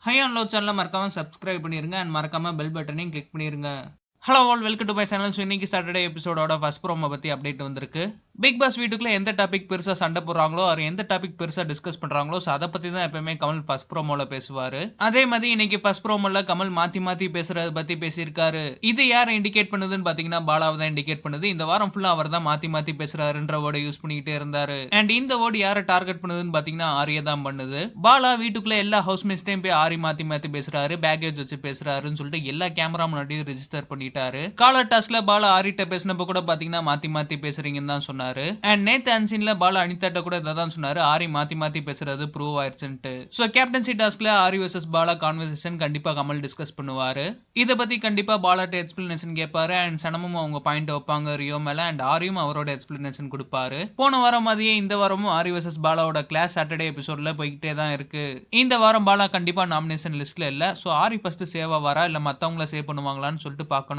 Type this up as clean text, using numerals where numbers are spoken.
High and low சேனலை மறக்காம subscribe பண்ணிருங்க அண்ட் மறக்காம பெல் பட்டனையும் கிளிக் பண்ணிருங்க. Hello all, welcome to my channel. So இன்னைக்கு சாட்டர்டே எபிசோடோட ஃபர்ஸ்ட் ப்ரோமோ பற்றி அப்டேட் வந்திருக்கு. பிக் பாஸ் வீட்டுக்குள்ள எந்த டாபிக் பெருசாக சண்டை போடுறாங்களோ அவர் எந்த டாபிக் பெருசாக டிஸ்கஸ் பண்ணுறாங்களோ ஸோ அதை பற்றி தான் எப்பவுமே கமல் ஃபர்ஸ்ட் ப்ரோமோவில் பேசுவார். அதே மாதிரி இன்னைக்கு ஃபர்ஸ்ட் ப்ரோமோவில் கமல் மாற்றி மாற்றி பேசுறத பற்றி பேசியிருக்காரு. இது யாரை இண்டிகேட் பண்ணுதுன்னு பார்த்தீங்கன்னா பாலாவை தான் இண்டிகேட் பண்ணுது. இந்த வாரம் ஃபுல்லாக அவர் தான் மாற்றி மாற்றி பேசுறாருன்ற வேர்டை யூஸ் பண்ணிக்கிட்டே இருந்தாரு. அண்ட் இந்த வேர்டு யாரை டார்கெட் பண்ணுதுன்னு பார்த்தீங்கன்னா ஆரியை தான் பண்ணுது. பாலா வீட்டுக்குள்ள எல்லா ஹவுஸ்மேட்ஸ்டையும் போய் ஆரி மாற்றி மாற்றி பேசுறாரு, பேக்கேஜ் வச்சு பேசுறாருன்னு சொல்லிட்டு எல்லா கேமரா முன்னாடியும் ரெஜிஸ்டர் பண்ணிட்டு காலர் டாஸ்க்ல பாலா ஆரிட்ட பேசினப்ப கூட பாத்தீங்கன்னா மாத்தி மாத்தி பேசுறீங்கன்னு தான் சொன்னாரு. அண்ட் நேத்து அன்சீன்ல பாலா அனிதாட்ட கூட இதான் சொன்னாரு, ஆரி மாத்தி மாத்தி பேசுறது ப்ரூவ் ஆயிருச்சுன்ட்டு. சோ கேப்டன்சி டாஸ்க்ல ஆரி வர்சஸ் பாலா கான்வர்சேஷன் கண்டிப்பா கமல் டிஸ்கஸ் பண்ணுவாரு. இத பத்தி கண்டிப்பா பாலாட்ட எக்ஸ்பிளனேஷன் கேட்பாரு. அண்ட் சனமும் அவங்க பாயிண்ட் வைப்பாங்க ரியோ மேல. அண்ட் ஆரியும் அவரோட எக்ஸ்பிளனேஷன் கொடுப்பாரு. போன வாரம் மாதிரியே இந்த வாரமும் ஆரி வர்சஸ் பாலாவோட கிளாஸ் சாட்டர்டே எபிசோட்ல போய்கிட்டே தான் இருக்கு. இந்த வாரம் பாலா கண்டிப்பா நாமினேஷன் லிஸ்ட்ல இல்ல. சோ ஆரி ஃபர்ஸ்ட் சேவ் ஆவாரா இல்ல மத்தவங்கள சேவ் பண்ணுவாங்களான்னு சொல்லிட்டு பார்க்கணும்.